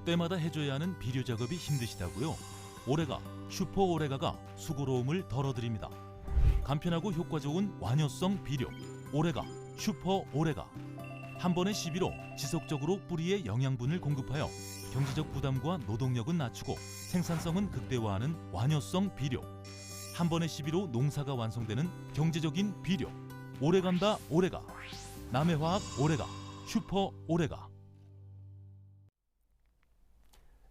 때마다 해줘야 하는 비료 작업이 힘드시다고요? 오레가, 슈퍼 오레가가 수고로움을 덜어드립니다. 간편하고 효과 좋은 완효성 비료 오레가, 슈퍼 오레가. 한 번의 시비로 지속적으로 뿌리에 영양분을 공급하여 경제적 부담과 노동력은 낮추고 생산성은 극대화하는 완효성 비료. 한 번의 시비로 농사가 완성되는 경제적인 비료. 오래간다 오레가. 남해화학 오레가, 슈퍼 오레가.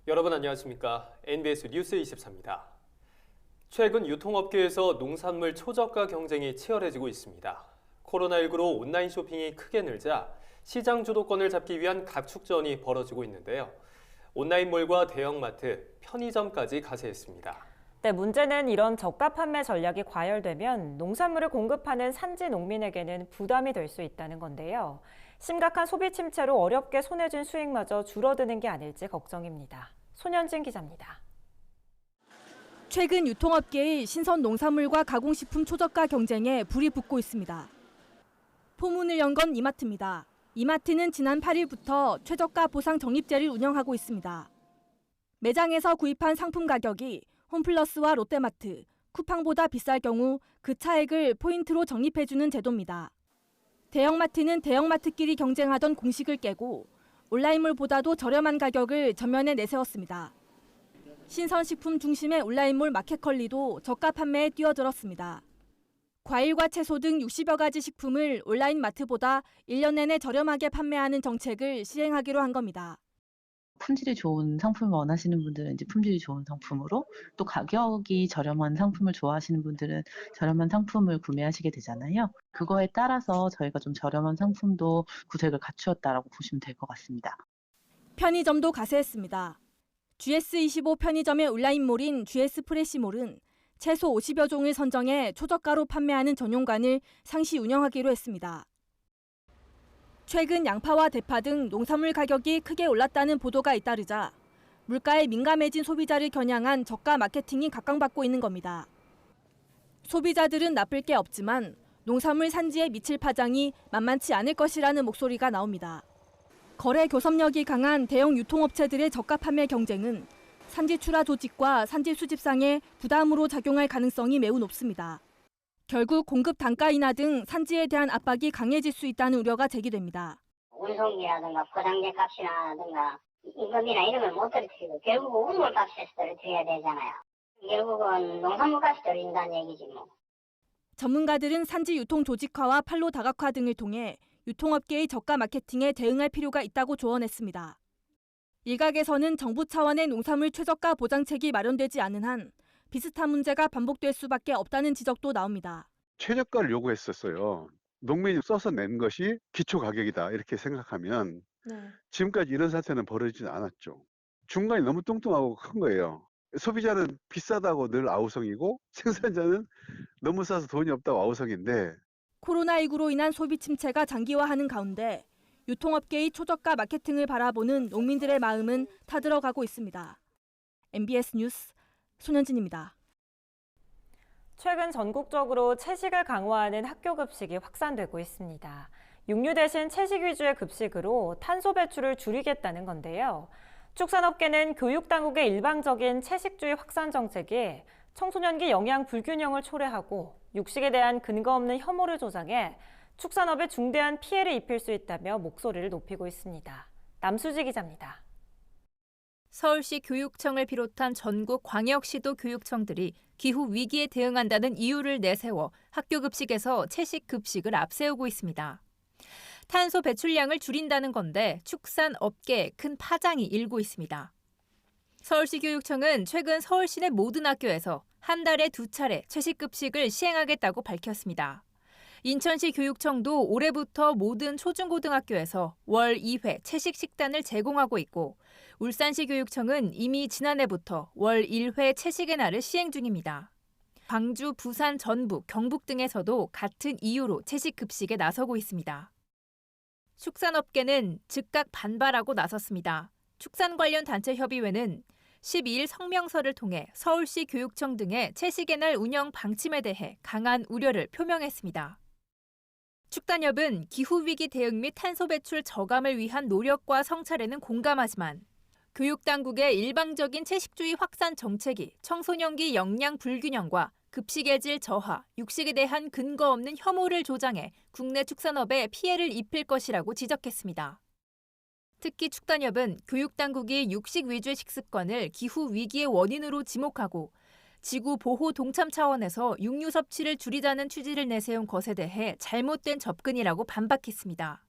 여러분 안녕하십니까? NBS 뉴스 24입니다. 최근 유통업계에서 농산물 초저가 경쟁이 치열해지고 있습니다. 코로나19로 온라인 쇼핑이 크게 늘자 시장 주도권을 잡기 위한 각축전이 벌어지고 있는데요. 온라인몰과 대형마트, 편의점까지 가세했습니다. 네, 문제는 이런 저가 판매 전략이 과열되면 농산물을 공급하는 산지 농민에게는 부담이 될 수 있다는 건데요. 심각한 소비 침체로 어렵게 손에 쥔 수익마저 줄어드는 게 아닐지 걱정입니다. 손현진 기자입니다. 최근 유통업계의 신선 농산물과 가공식품 초저가 경쟁에 불이 붙고 있습니다. 포문을 연 건 이마트입니다. 이마트는 지난 8일부터 최저가 보상 적립제를 운영하고 있습니다. 매장에서 구입한 상품 가격이 홈플러스와 롯데마트, 쿠팡보다 비쌀 경우 그 차액을 포인트로 적립해주는 제도입니다. 대형마트는 대형마트끼리 경쟁하던 공식을 깨고 온라인몰보다도 저렴한 가격을 전면에 내세웠습니다. 신선식품 중심의 온라인몰 마켓컬리도 저가 판매에 뛰어들었습니다. 과일과 채소 등 60여 가지 식품을 온라인 마트보다 1년 내내 저렴하게 판매하는 정책을 시행하기로 한 겁니다. 품질이 좋은 상품을 원하시는 분들은 이제 품질이 좋은 상품으로, 또 가격이 저렴한 상품을 좋아하시는 분들은 저렴한 상품을 구매하시게 되잖아요. 그거에 따라서 저희가 좀 저렴한 상품도 구색을 갖추었다라고 보시면 될 것 같습니다. 편의점도 가세했습니다. GS25 편의점의 온라인몰인 GS프레시몰은 채소 50여 종을 선정해 초저가로 판매하는 전용관을 상시 운영하기로 했습니다. 최근 양파와 대파 등 농산물 가격이 크게 올랐다는 보도가 잇따르자 물가에 민감해진 소비자를 겨냥한 저가 마케팅이 각광받고 있는 겁니다. 소비자들은 나쁠 게 없지만 농산물 산지에 미칠 파장이 만만치 않을 것이라는 목소리가 나옵니다. 거래 교섭력이 강한 대형 유통업체들의 저가 판매 경쟁은 산지 출하 조직과 산지 수집상에 부담으로 작용할 가능성이 매우 높습니다. 결국 공급 단가 인하 등 산지에 대한 압박이 강해질 수 있다는 우려가 제기됩니다. 운송비라든가 포장재 값이라든가 임금이나 이런 걸 못 떨어뜨리고 결국 우물 값에서 떨어뜨려야 되잖아요. 결국은 농산물 값이 떨어진다는 얘기지 뭐. 전문가들은 산지 유통 조직화와 판로 다각화 등을 통해 유통업계의 저가 마케팅에 대응할 필요가 있다고 조언했습니다. 일각에서는 정부 차원의 농산물 최저가 보장책이 마련되지 않은 한 비슷한 문제가 반복될 수밖에 없다는 지적도 나옵니다. 최저가를 요구했었어요. 농민이 써서 낸 것이 기초 가격이다 이렇게 생각하면 지금까지 이런 사태는 벌어지지 않았죠. 중간이 너무 뚱뚱하고 큰 거예요. 소비자는 비싸다고 늘 아우성이고 생산자는 너무 싸서 돈이 없다고 아우성인데, 코로나19로 인한 소비 침체가 장기화하는 가운데 유통업계의 초저가 마케팅을 바라보는 농민들의 마음은 타들어가고 있습니다. MBS 뉴스 손현진입니다. 최근 전국적으로 채식을 강화하는 학교 급식이 확산되고 있습니다. 육류 대신 채식 위주의 급식으로 탄소 배출을 줄이겠다는 건데요. 축산업계는 교육당국의 일방적인 채식주의 확산 정책이 청소년기 영양 불균형을 초래하고 육식에 대한 근거 없는 혐오를 조장해 축산업에 중대한 피해를 입힐 수 있다며 목소리를 높이고 있습니다. 남수지 기자입니다. 서울시 교육청을 비롯한 전국 광역시도 교육청들이 기후 위기에 대응한다는 이유를 내세워 학교 급식에서 채식 급식을 앞세우고 있습니다. 탄소 배출량을 줄인다는 건데 축산 업계에 큰 파장이 일고 있습니다. 서울시 교육청은 최근 서울 시내 모든 학교에서 한 달에 2차례 채식 급식을 시행하겠다고 밝혔습니다. 인천시 교육청도 올해부터 모든 초중고등학교에서 월 2회 채식 식단을 제공하고 있고, 울산시 교육청은 이미 지난해부터 월 1회 채식의 날을 시행 중입니다. 광주, 부산, 전북, 경북 등에서도 같은 이유로 채식 급식에 나서고 있습니다. 축산업계는 즉각 반발하고 나섰습니다. 축산 관련 단체 협의회는 12일 성명서를 통해 서울시 교육청 등의 채식의 날 운영 방침에 대해 강한 우려를 표명했습니다. 축단협은 기후위기 대응 및 탄소 배출 저감을 위한 노력과 성찰에는 공감하지만 교육당국의 일방적인 채식주의 확산 정책이 청소년기 영양 불균형과 급식의 질 저하, 육식에 대한 근거 없는 혐오를 조장해 국내 축산업에 피해를 입힐 것이라고 지적했습니다. 특히 축단협은 교육당국이 육식 위주의 식습관을 기후 위기의 원인으로 지목하고 지구 보호 동참 차원에서 육류 섭취를 줄이자는 취지를 내세운 것에 대해 잘못된 접근이라고 반박했습니다.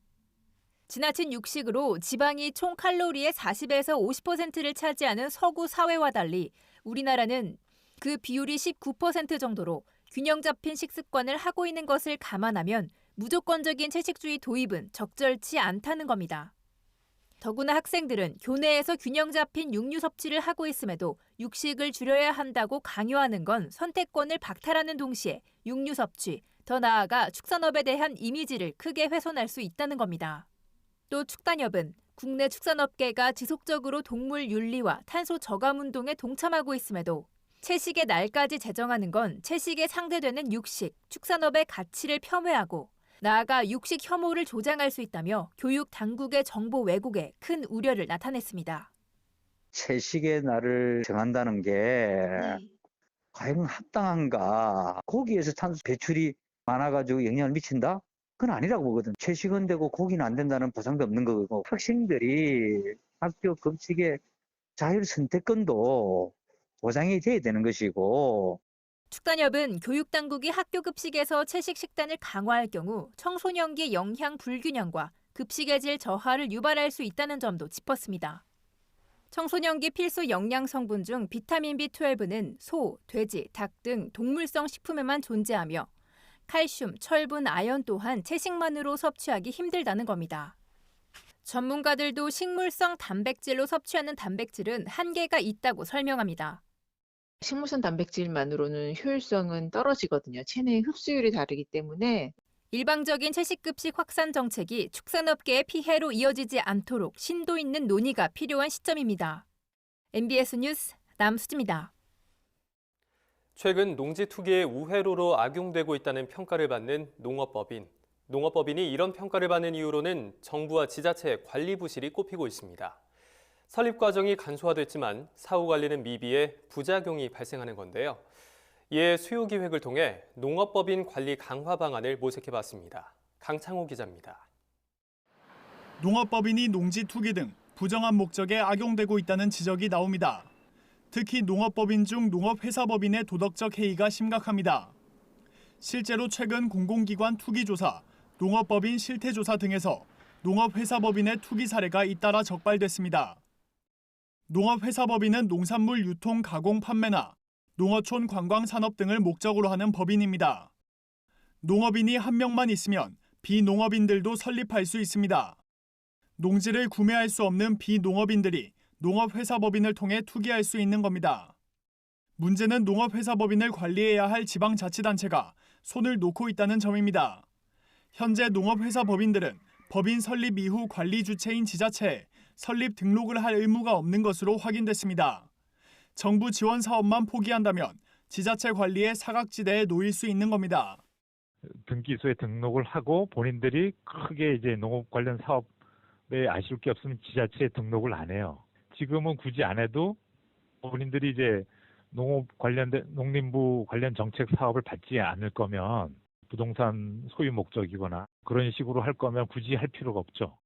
지나친 육식으로 지방이 총 칼로리의 40에서 50%를 차지하는 서구 사회와 달리 우리나라는 그 비율이 19% 정도로 균형 잡힌 식습관을 하고 있는 것을 감안하면 무조건적인 채식주의 도입은 적절치 않다는 겁니다. 더구나 학생들은 교내에서 균형 잡힌 육류 섭취를 하고 있음에도 육식을 줄여야 한다고 강요하는 건 선택권을 박탈하는 동시에 육류 섭취, 더 나아가 축산업에 대한 이미지를 크게 훼손할 수 있다는 겁니다. 또 축단협은 국내 축산업계가 지속적으로 동물 윤리와 탄소 저감 운동에 동참하고 있음에도 채식의 날까지 제정하는 건 채식에 상대되는 육식, 축산업의 가치를 폄훼하고 나아가 육식 혐오를 조장할 수 있다며 교육 당국의 정보 왜곡에 큰 우려를 나타냈습니다. 채식의 날을 정한다는 게 과연 합당한가? 고기에서 탄소 배출이 많아가지고 영향을 미친다? 그건 아니라고 보거든. 채식은 되고 고기는 안 된다는 보장도 없는 거고 학생들이 학교 급식의 자율 선택권도 보장이 돼야 되는 것이고 축단협은 교육당국이 학교 급식에서 채식 식단을 강화할 경우 청소년기 영양 불균형과 급식의 질 저하를 유발할 수 있다는 점도 짚었습니다. 청소년기 필수 영양 성분 중 비타민 B12는 소, 돼지, 닭 등 동물성 식품에만 존재하며 칼슘, 철분, 아연 또한 채식만으로 섭취하기 힘들다는 겁니다. 전문가들도 식물성 단백질로 섭취하는 단백질은 한계가 있다고 설명합니다. 식물성 단백질만으로는 효율성은 떨어지거든요. 체내의 흡수율이 다르기 때문에. 일방적인 채식급식 확산 정책이 축산업계의 피해로 이어지지 않도록 심도 있는 논의가 필요한 시점입니다. MBS 뉴스 남수지입니다. 최근 농지 투기의 우회로로 악용되고 있다는 평가를 받는 농업법인. 농업법인이 이런 평가를 받는 이유로는 정부와 지자체의 관리 부실이 꼽히고 있습니다. 설립 과정이 간소화됐지만 사후 관리는 미비해 부작용이 발생하는 건데요. 이에 수요 기획을 통해 농업법인 관리 강화 방안을 모색해봤습니다. 강창호 기자입니다. 농업법인이 농지 투기 등 부정한 목적에 악용되고 있다는 지적이 나옵니다. 특히 농업법인 중 농업회사법인의 도덕적 해이가 심각합니다. 실제로 최근 공공기관 투기조사, 농업법인 실태조사 등에서 농업회사법인의 투기 사례가 잇따라 적발됐습니다. 농업회사법인은 농산물 유통, 가공, 판매나 농어촌 관광 산업 등을 목적으로 하는 법인입니다. 농업인이 한 명만 있으면 비농업인들도 설립할 수 있습니다. 농지를 구매할 수 없는 비농업인들이 농업회사법인을 통해 투기할 수 있는 겁니다. 문제는 농업회사법인을 관리해야 할 지방자치단체가 손을 놓고 있다는 점입니다. 현재 농업회사법인들은 법인 설립 이후 관리 주체인 지자체에 설립 등록을 할 의무가 없는 것으로 확인됐습니다. 정부 지원 사업만 포기한다면 지자체 관리의 사각지대에 놓일 수 있는 겁니다. 등기소에 등록을 하고 본인들이 크게 이제 농업 관련 사업에 아쉬울 게 없으면 지자체에 등록을 안 해요. 지금은 굳이 안 해도 본인들이 이제 농림부 관련 정책 사업을 받지 않을 거면 부동산 소유 목적이거나 그런 식으로 할 거면 굳이 할 필요가 없죠.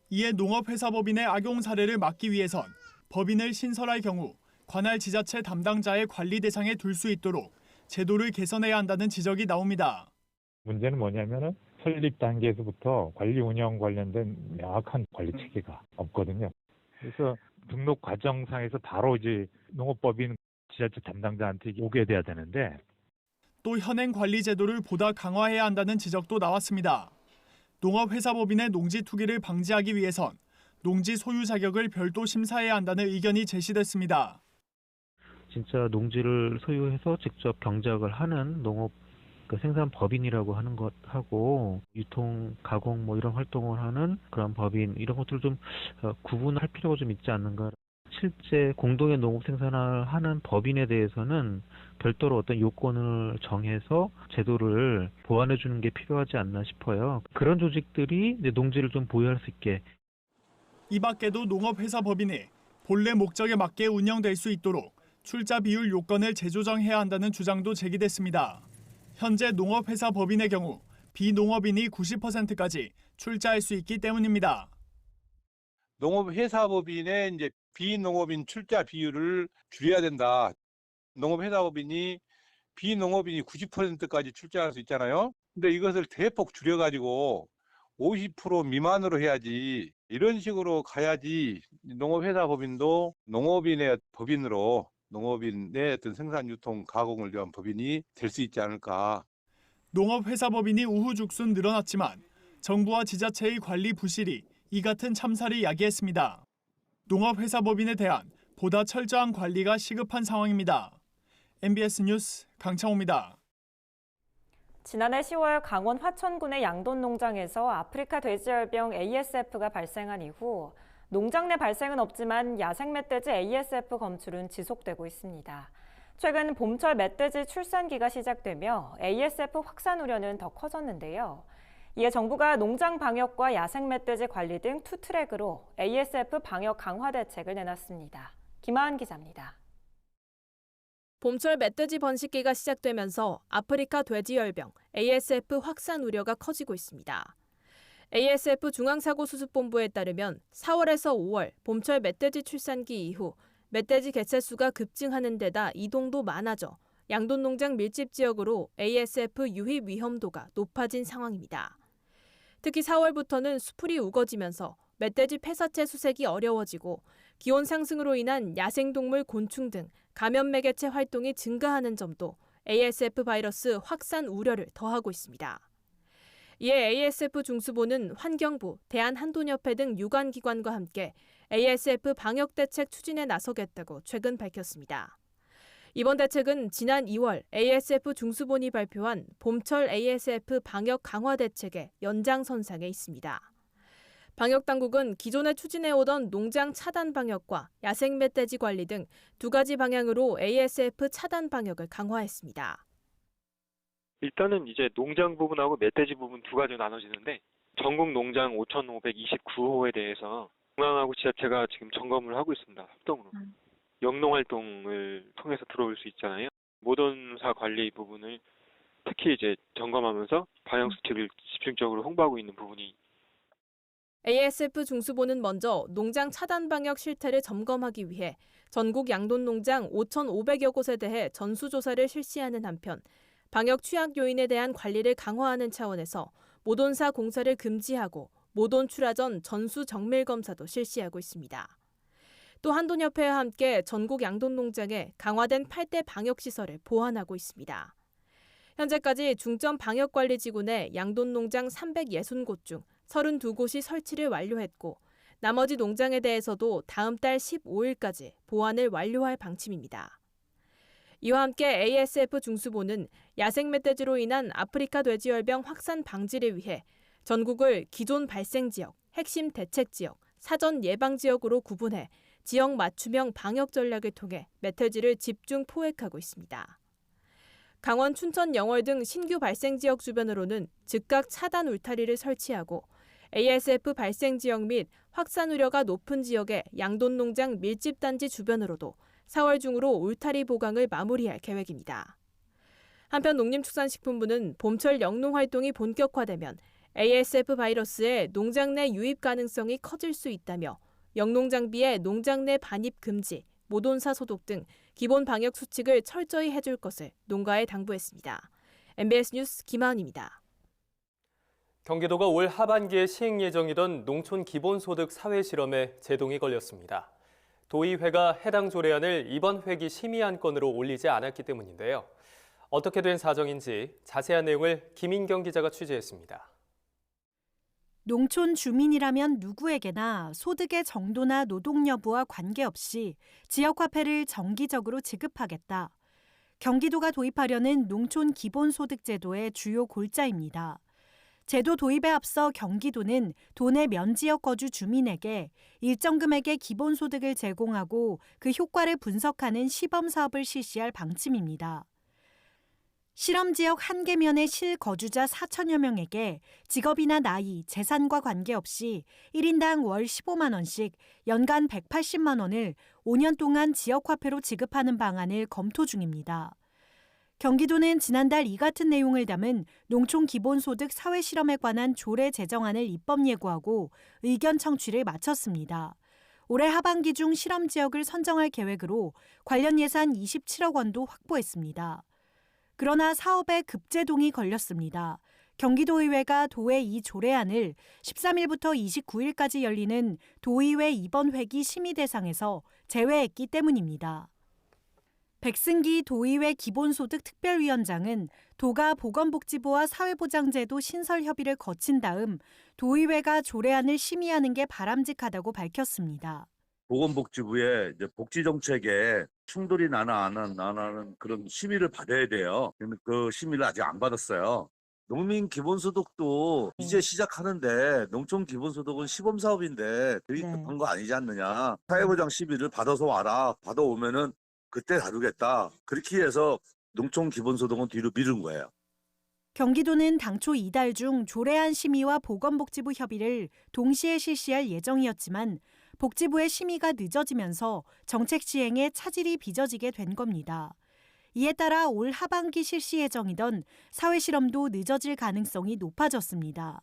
이에 농업회사법인의 악용 사례를 막기 위해선 법인을 신설할 경우 관할 지자체 담당자의 관리 대상에 둘 수 있도록 제도를 개선해야 한다는 지적이 나옵니다. 문제는 뭐냐면은 설립 단계에서부터 관리 운영 관련된 명확한 관리 체계가 없거든요. 그래서 등록 과정상에서 바로 이제 농업법인 지자체 담당자한테 오게 돼야 되는데 또 현행 관리 제도를 보다 강화해야 한다는 지적도 나왔습니다. 농업회사법인의 농지 투기를 방지하기 위해선 농지 소유 자격을 별도 심사해야 한다는 의견이 제시됐습니다. 진짜 농지를 소유해서 직접 경작을 하는 농업 생산 법인이라고 하는 것하고 유통, 가공 이런 활동을 하는 그런 법인 이런 것들을 좀 구분할 필요가 좀 있지 않는가. 실제 공동의 농업 생산을 하는 법인에 대해서는 별도로 어떤 요건을 정해서 제도를 보완해 주는 게 필요하지 않나 싶어요. 그런 조직들이 이제 농지를 좀 보유할 수 있게. 이 밖에도 농업회사법인이 본래 목적에 맞게 운영될 수 있도록 출자 비율 요건을 재조정해야 한다는 주장도 제기됐습니다. 현재 농업회사 법인의 경우 비농업인이 90%까지 출자할 수 있기 때문입니다. 농업회사 법인의 이제 비농업인 출자 비율을 줄여야 된다. 농업회사 법인이 비농업인이 90%까지 출자할 수 있잖아요. 근데 이것을 대폭 줄여가지고 50% 미만으로 해야지, 이런 식으로 가야지 농업회사 법인도 농업인의 법인으로 농업인의 어떤 생산, 유통, 가공을 위한 법인이 될 수 있지 않을까. 농업회사 법인이 우후죽순 늘어났지만 정부와 지자체의 관리 부실이 이 같은 참사를 야기했습니다. 농업회사 법인에 대한 보다 철저한 관리가 시급한 상황입니다. MBS 뉴스 강창호입니다. 지난해 10월 강원 화천군의 양돈 농장에서 아프리카 돼지열병 ASF가 발생한 이후 농장 내 발생은 없지만 야생 멧돼지 ASF 검출은 지속되고 있습니다. 최근 봄철 멧돼지 출산기가 시작되며 ASF 확산 우려는 더 커졌는데요. 이에 정부가 농장 방역과 야생 멧돼지 관리 등 투 트랙으로 ASF 방역 강화 대책을 내놨습니다. 김하은 기자입니다. 봄철 멧돼지 번식기가 시작되면서 아프리카 돼지열병 ASF 확산 우려가 커지고 있습니다. ASF 중앙사고수습본부에 따르면 4월에서 5월 봄철 멧돼지 출산기 이후 멧돼지 개체수가 급증하는 데다 이동도 많아져 양돈 농장 밀집 지역으로 ASF 유입 위험도가 높아진 상황입니다. 특히 4월부터는 수풀이 우거지면서 멧돼지 폐사체 수색이 어려워지고 기온 상승으로 인한 야생동물 곤충 등 감염 매개체 활동이 증가하는 점도 ASF 바이러스 확산 우려를 더하고 있습니다. 이에 ASF 중수본은 환경부, 대한한돈협회 등 유관기관과 함께 ASF 방역대책 추진에 나서겠다고 최근 밝혔습니다. 이번 대책은 지난 2월 ASF 중수본이 발표한 봄철 ASF 방역 강화 대책의 연장선상에 있습니다. 방역당국은 기존에 추진해오던 농장 차단 방역과 야생 멧돼지 관리 등 두 가지 방향으로 ASF 차단 방역을 강화했습니다. 일단은 이제 농장 부분하고 멧돼지 부분 두 가지로 나눠지는데, 전국 농장 5,529호에 대해서 중앙하고 지자체가 지금 점검을 하고 있습니다. 합동으로. 영농 활동을 통해서 들어올 수 있잖아요. 모던사 관리 부분을 특히 이제 점검하면서 방역 수칙을 집중적으로 홍보하고 있는 부분이. ASF 중수본은 먼저 농장 차단 방역 실태를 점검하기 위해 전국 양돈 농장 5,500여 곳에 대해 전수조사를 실시하는 한편 방역 취약 요인에 대한 관리를 강화하는 차원에서 모돈사 공사를 금지하고 모돈 출하 전 전수 정밀 검사도 실시하고 있습니다. 또 한돈협회와 함께 전국 양돈 농장에 강화된 8대 방역시설을 보완하고 있습니다. 현재까지 중점 방역관리지구 내 양돈 농장 360곳 중 32곳이 설치를 완료했고 나머지 농장에 대해서도 다음 달 15일까지 보완을 완료할 방침입니다. 이와 함께 ASF 중수본은 야생 멧돼지로 인한 아프리카 돼지열병 확산 방지를 위해 전국을 기존 발생 지역, 핵심 대책 지역, 사전 예방 지역으로 구분해 지역 맞춤형 방역 전략을 통해 멧돼지를 집중 포획하고 있습니다. 강원, 춘천, 영월 등 신규 발생 지역 주변으로는 즉각 차단 울타리를 설치하고 ASF 발생 지역 및 확산 우려가 높은 지역의 양돈 농장 밀집 단지 주변으로도 4월 중으로 울타리 보강을 마무리할 계획입니다. 한편 농림축산식품부는 봄철 영농 활동이 본격화되면 ASF 바이러스의 농장 내 유입 가능성이 커질 수 있다며 영농 장비의 농장 내 반입 금지, 모돈사 소독 등 기본 방역 수칙을 철저히 해줄 것을 농가에 당부했습니다. MBS 뉴스 김하은입니다. 경기도가 올 하반기에 시행 예정이던 농촌 기본소득 사회실험에 제동이 걸렸습니다. 도의회가 해당 조례안을 이번 회기 심의안건으로 올리지 않았기 때문인데요. 어떻게 된 사정인지 자세한 내용을 김인경 기자가 취재했습니다. 농촌 주민이라면 누구에게나 소득의 정도나 노동 여부와 관계없이 지역화폐를 정기적으로 지급하겠다. 경기도가 도입하려는 농촌 기본소득제도의 주요 골자입니다. 제도 도입에 앞서 경기도는 도내 면지역 거주 주민에게 일정 금액의 기본소득을 제공하고 그 효과를 분석하는 시범 사업을 실시할 방침입니다. 실험지역 1개면의 실거주자 4천여 명에게 직업이나 나이, 재산과 관계없이 1인당 월 15만 원씩 연간 180만 원을 5년 동안 지역화폐로 지급하는 방안을 검토 중입니다. 경기도는 지난달 이 같은 내용을 담은 농촌기본소득 사회실험에 관한 조례 제정안을 입법 예고하고 의견 청취를 마쳤습니다. 올해 하반기 중 실험지역을 선정할 계획으로 관련 예산 27억 원도 확보했습니다. 그러나 사업에 급제동이 걸렸습니다. 경기도의회가 도의 이 조례안을 13일부터 29일까지 열리는 도의회 이번 회기 심의 대상에서 제외했기 때문입니다. 백승기 도의회 기본소득 특별위원장은 도가 보건복지부와 사회보장제도 신설 협의를 거친 다음 도의회가 조례안을 심의하는 게 바람직하다고 밝혔습니다. 보건복지부의 이제 복지정책에 충돌이 나나 안 하는 그런 심의를 받아야 돼요. 그 심의를 아직 안 받았어요. 농민 기본소득도 이제 시작하는데 농촌 기본소득은 시범사업인데 되게 급한 거 아니지 않느냐. 사회보장 심의를 받아서 와라. 받아오면은 그때 다루겠다. 그렇게 해서 농촌 기본소득은 뒤로 미룬 거예요. 경기도는 당초 이달 중 조례안 심의와 보건복지부 협의를 동시에 실시할 예정이었지만 복지부의 심의가 늦어지면서 정책 시행에 차질이 빚어지게 된 겁니다. 이에 따라 올 하반기 실시 예정이던 사회실험도 늦어질 가능성이 높아졌습니다.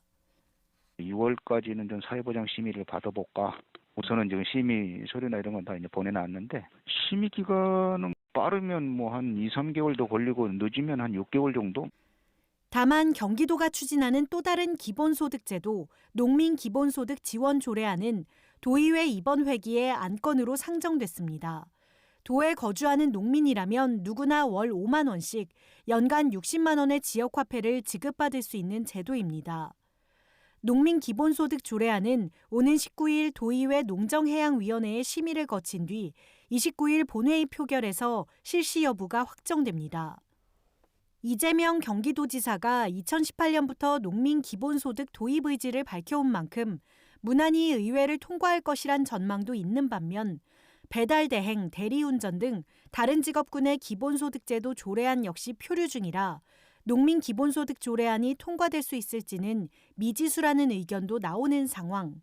6월까지는 좀 사회보장 심의를 받아볼까. 우선은 지금 심의 서류나 이런 건 다 이제 보내놨는데 심의 기간은 빠르면 뭐 한 2, 3개월도 걸리고 늦으면 한 6개월 정도? 다만 경기도가 추진하는 또 다른 기본소득제도 농민기본소득 지원 조례안은 도의회 이번 회기에 안건으로 상정됐습니다. 도에 거주하는 농민이라면 누구나 월 5만 원씩 연간 60만 원의 지역화폐를 지급받을 수 있는 제도입니다. 농민기본소득 조례안은 오는 19일 도의회 농정해양위원회의 심의를 거친 뒤 29일 본회의 표결에서 실시 여부가 확정됩니다. 이재명 경기도지사가 2018년부터 농민기본소득 도입 의지를 밝혀온 만큼 무난히 의회를 통과할 것이란 전망도 있는 반면 배달 대행, 대리운전 등 다른 직업군의 기본소득제도 조례안 역시 표류 중이라 농민기본소득 조례안이 통과될 수 있을지는 미지수라는 의견도 나오는 상황.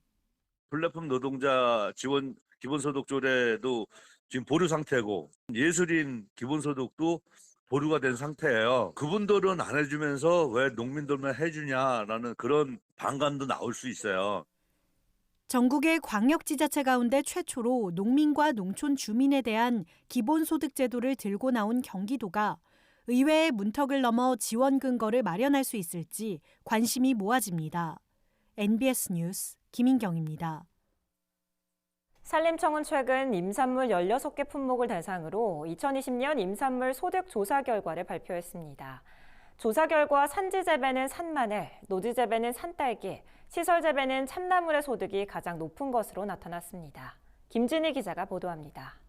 플랫폼 노동자 지원 기본소득 조례도 지금 보류 상태고 예술인 기본소득도 보류가 된 상태예요. 그분들은 안 해주면서 왜 농민들만 해주냐라는 그런 반감도 나올 수 있어요. 전국의 광역지자체 가운데 최초로 농민과 농촌 주민에 대한 기본소득 제도를 들고 나온 경기도가 의회의 문턱을 넘어 지원 근거를 마련할 수 있을지 관심이 모아집니다. NBS 뉴스 김인경입니다. 산림청은 최근 임산물 16개 품목을 대상으로 2020년 임산물 소득 조사 결과를 발표했습니다. 조사 결과 산지 재배는 산마늘, 노지 재배는 산딸기, 시설 재배는 참나물의 소득이 가장 높은 것으로 나타났습니다. 김진희 기자가 보도합니다.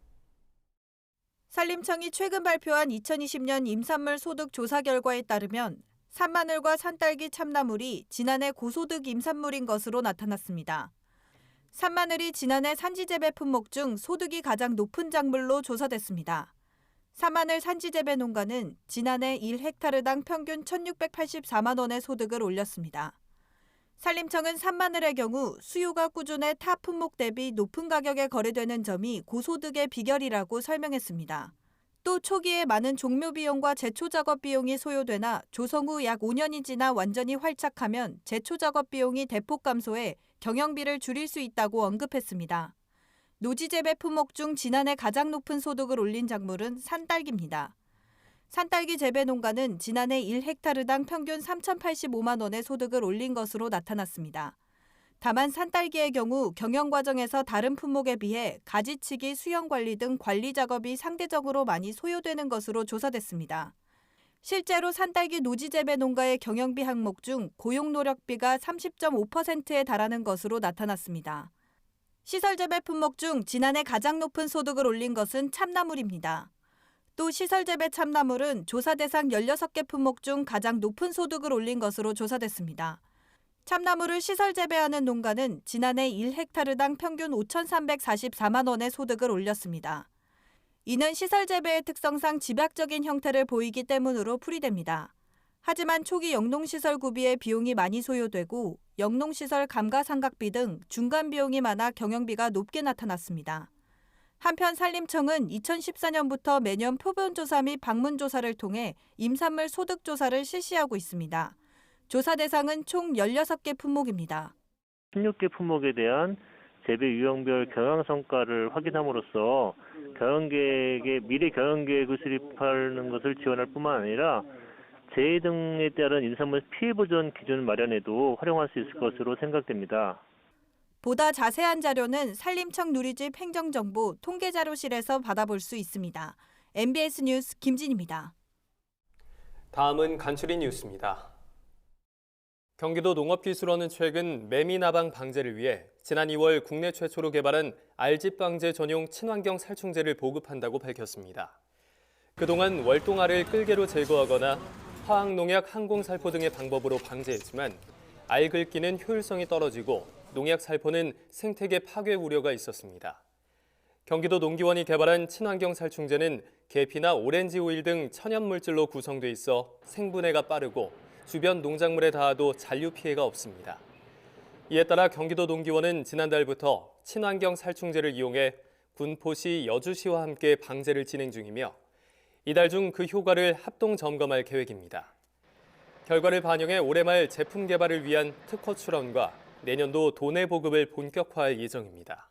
산림청이 최근 발표한 2020년 임산물 소득 조사 결과에 따르면 산마늘과 산딸기, 참나물이 지난해 고소득 임산물인 것으로 나타났습니다. 산마늘이 지난해 산지 재배 품목 중 소득이 가장 높은 작물로 조사됐습니다. 산마늘 산지 재배 농가는 지난해 1헥타르당 평균 1,684만 원의 소득을 올렸습니다. 산림청은 산마늘의 경우 수요가 꾸준해 타 품목 대비 높은 가격에 거래되는 점이 고소득의 비결이라고 설명했습니다. 또 초기에 많은 종묘 비용과 제초 작업 비용이 소요되나 조성 후 약 5년이 지나 완전히 활착하면 제초 작업 비용이 대폭 감소해 경영비를 줄일 수 있다고 언급했습니다. 노지 재배 품목 중 지난해 가장 높은 소득을 올린 작물은 산딸기입니다. 산딸기 재배 농가는 지난해 1헥타르당 평균 3,085만 원의 소득을 올린 것으로 나타났습니다. 다만 산딸기의 경우 경영 과정에서 다른 품목에 비해 가지치기, 수영 관리 등 관리 작업이 상대적으로 많이 소요되는 것으로 조사됐습니다. 실제로 산딸기 노지 재배 농가의 경영비 항목 중 고용 노력비가 30.5%에 달하는 것으로 나타났습니다. 시설 재배 품목 중 지난해 가장 높은 소득을 올린 것은 참나물입니다. 또 시설 재배 참나물은 조사 대상 16개 품목 중 가장 높은 소득을 올린 것으로 조사됐습니다. 참나물을 시설 재배하는 농가는 지난해 1헥타르당 평균 5,344만 원의 소득을 올렸습니다. 이는 시설 재배의 특성상 집약적인 형태를 보이기 때문으로 풀이됩니다. 하지만 초기 영농시설 구비에 비용이 많이 소요되고 영농시설 감가상각비 등 중간 비용이 많아 경영비가 높게 나타났습니다. 한편 산림청은 2014년부터 매년 표본조사 및 방문조사를 통해 임산물 소득조사를 실시하고 있습니다. 조사 대상은 총 16개 품목입니다. 16개 품목에 대한 재배 유형별 경영 성과를 확인함으로써 미래 경영 계획을 수립하는 것을 지원할 뿐만 아니라 재해 등에 따른 임산물 피해 보전 기준 마련에도 활용할 수 있을 것으로 생각됩니다. 보다 자세한 자료는 산림청 누리집 행정정보 통계자료실에서 받아볼 수 있습니다. MBS 뉴스 김진입니다. 다음은 간추린 뉴스입니다. 경기도 농업기술원은 최근 매미나방 방제를 위해 지난 2월 국내 최초로 개발한 알집 방제 전용 친환경 살충제를 보급한다고 밝혔습니다. 그동안 월동알을 끌개로 제거하거나 화학농약, 항공살포 등의 방법으로 방제했지만 알 긁기는 효율성이 떨어지고 농약 살포는 생태계 파괴 우려가 있었습니다. 경기도 농기원이 개발한 친환경 살충제는 계피나 오렌지 오일 등 천연 물질로 구성돼 있어 생분해가 빠르고 주변 농작물에 닿아도 잔류 피해가 없습니다. 이에 따라 경기도 농기원은 지난달부터 친환경 살충제를 이용해 군포시, 여주시와 함께 방제를 진행 중이며 이달 중 그 효과를 합동 점검할 계획입니다. 결과를 반영해 올해 말 제품 개발을 위한 특허 출원과 내년도 도내 보급을 본격화할 예정입니다.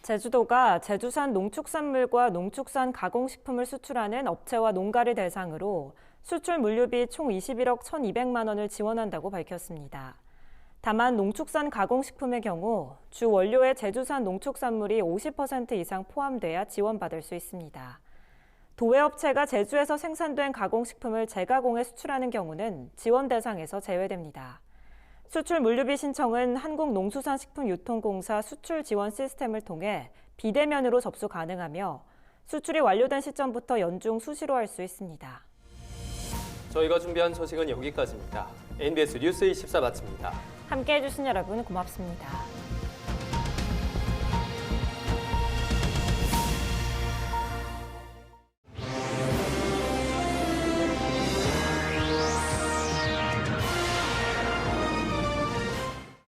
제주도가 제주산 농축산물과 농축산 가공식품을 수출하는 업체와 농가를 대상으로 수출 물류비 총 21억 1,200만 원을 지원한다고 밝혔습니다. 다만 농축산 가공식품의 경우 주 원료에 제주산 농축산물이 50% 이상 포함돼야 지원받을 수 있습니다. 도외업체가 제주에서 생산된 가공식품을 재가공해 수출하는 경우는 지원 대상에서 제외됩니다. 수출 물류비 신청은 한국농수산식품유통공사 수출 지원 시스템을 통해 비대면으로 접수 가능하며 수출이 완료된 시점부터 연중 수시로 할 수 있습니다. 저희가 준비한 소식은 여기까지입니다. NBS 뉴스 24 마칩니다. 함께해 주신 여러분 고맙습니다.